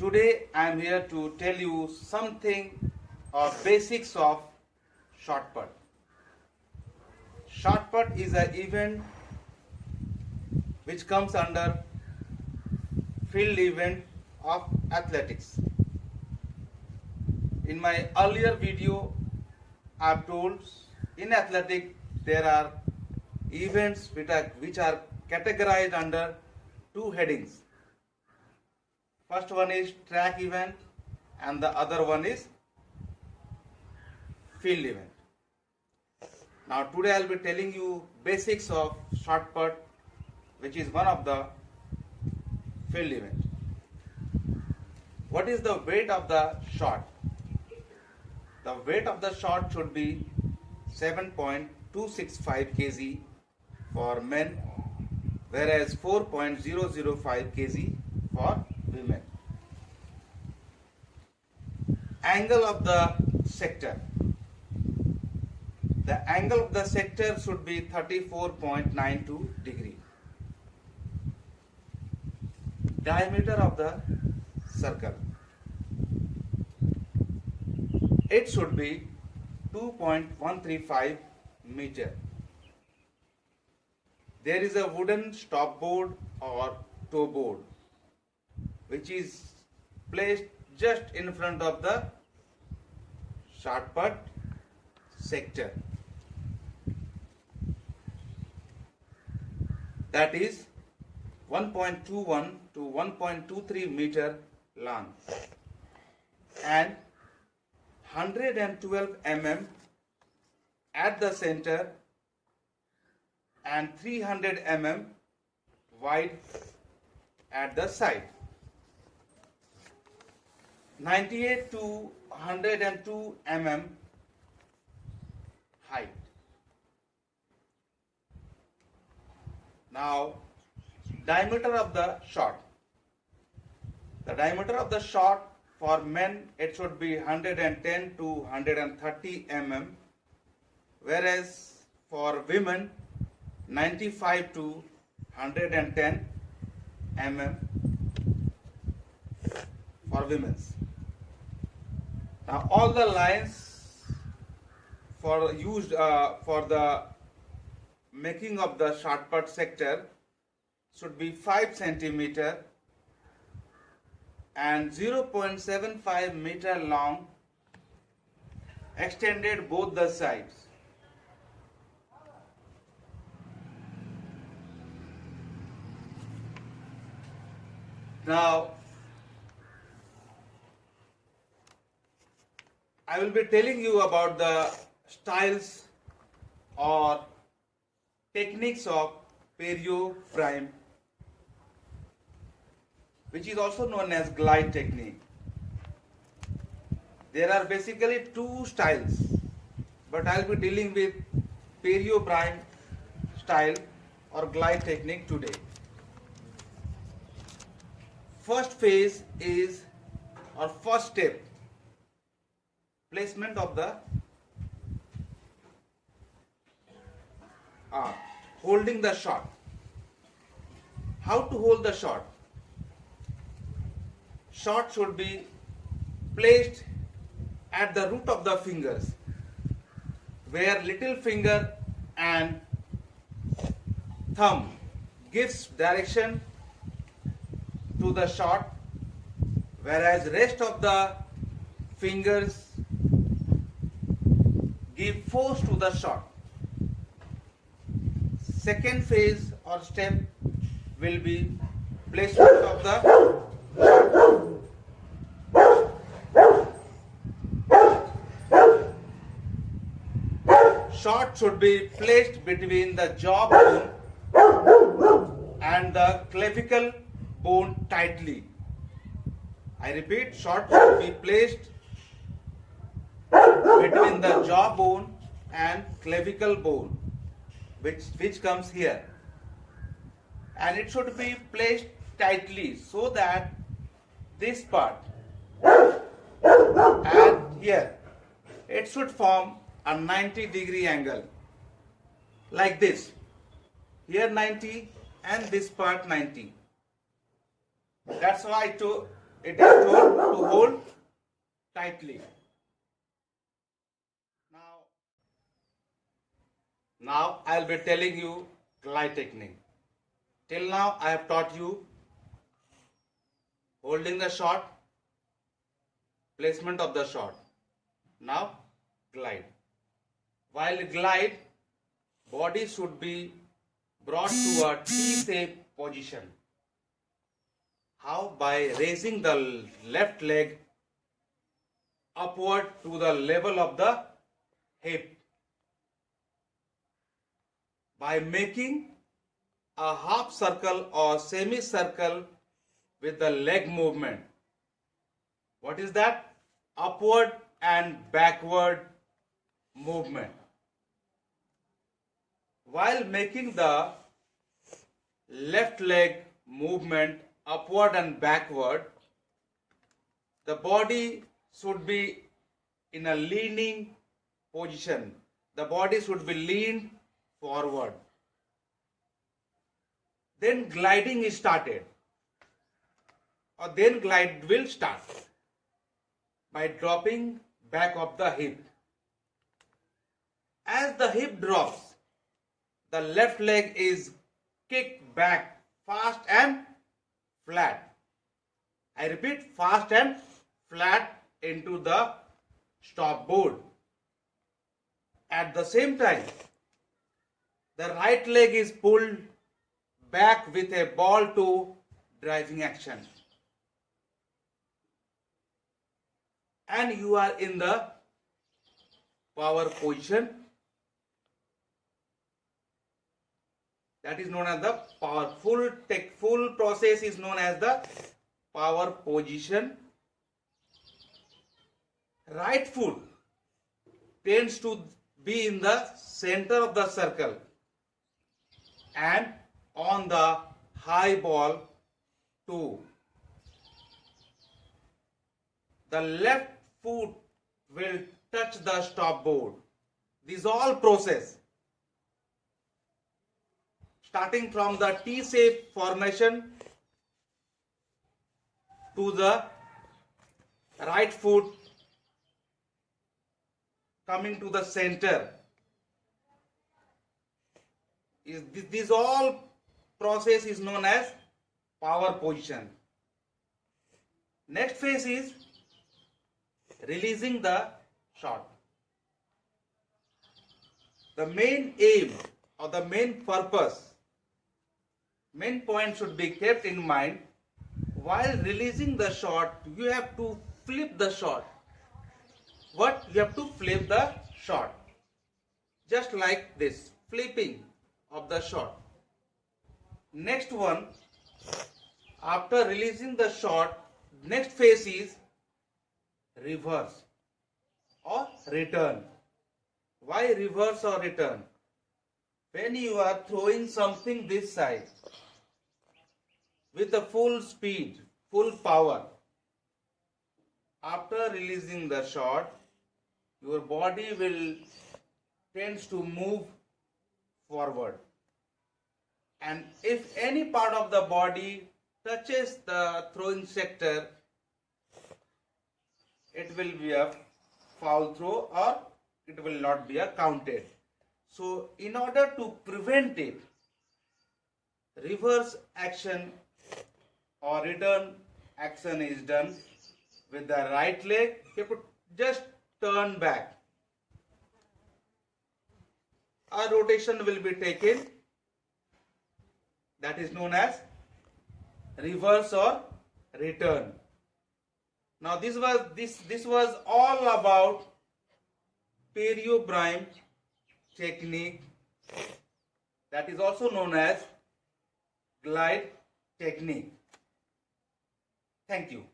Today I am here to tell you something or basics of shot put. Shot put is an event which comes under field event of athletics. In my earlier video I have told in athletics there are events which are categorized under two headings. First one is track event and the other one is field event. Now today I will be telling you basics of shot put, which is one of the field event. What is the weight of the shot? The weight of the shot should be 7.265 kg for men, whereas 4.005 kg for women. Angle of the sector. The angle of the sector should be 34.92 degree. Diameter of the circle. It should be 2.135 meter. There is a wooden stop board or toe board which is placed just in front of the shot put sector. That is 1.21 to 1.23 meter long and 112 mm at the center and 300 mm wide at the side. 98 to 102 mm height. Now, diameter of the shot. The diameter of the shot for men, it should be 110 to 130 mm, whereas for women 95 to 110 mm for women's. Now all the lines for used for the making of the shot put sector should be 5 centimeter and 0.75 meter long, extended both the sides. Now I will be telling you about the styles or techniques of perio prime, which is also known as glide technique. There are basically two styles, but I will be dealing with perio prime style or glide technique today. First phase is, or first step, placement of the holding the shot. How to hold the shot? Shot should be placed at the root of the fingers, where little finger and thumb gives direction to the shot, whereas rest of the fingers give force to the shot. Second phase or step will be placement of the shot should be placed between the jaw bone and the clavicle bone tightly. I repeat, shot should be placed between the jaw bone and clavicle bone, which comes here, and it should be placed tightly so that this part and here it should form a 90-degree angle like this. Here 90 and this part 90. That's why it is told to hold tightly. Now I'll be telling you glide technique. Till now I have taught you holding the shot, placement of the shot. Now glide. While glide, body should be brought to a T-shaped position. How? By raising the left leg upward to the level of the hip. By making a half circle or semicircle with the leg movement. What is that? Upward and backward movement. While making the left leg movement upward and backward, the body should be in a leaning position. The body should be leaned forward. Then gliding is started, or then glide will start by dropping back of the hip. As the hip drops, the left leg is kicked back fast and flat. I repeat, fast and flat into the stop board. At the same time, the right leg is pulled back with a ball to driving action. And you are in the power position. That is known as the power. Full process is known as the power position. Right foot tends to be in the center of the circle and on the high ball too. The left foot will touch the stop board. This all process starting from the T-shaped formation to the right foot coming to the center. This all process is known as power position. Next phase is releasing the shot. The main aim or the main purpose, main point should be kept in mind. While releasing the shot, you have to flip the shot. What? You have to flip the shot. Just like this, flipping of the shot. Next one, after releasing the shot, next phase is reverse or return. Why reverse or return? When you are throwing something this side with the full speed, full power, after releasing the shot, your body will tends to move forward. And if any part of the body touches the throwing sector, it will be a foul throw or it will not be a counted. So in order to prevent it, reverse action or return action is done with the right leg. You have to just turn back. A rotation will be taken. That is known as reverse or return. Now this was all about Perio-Brime technique, that is also known as glide technique. Thank you.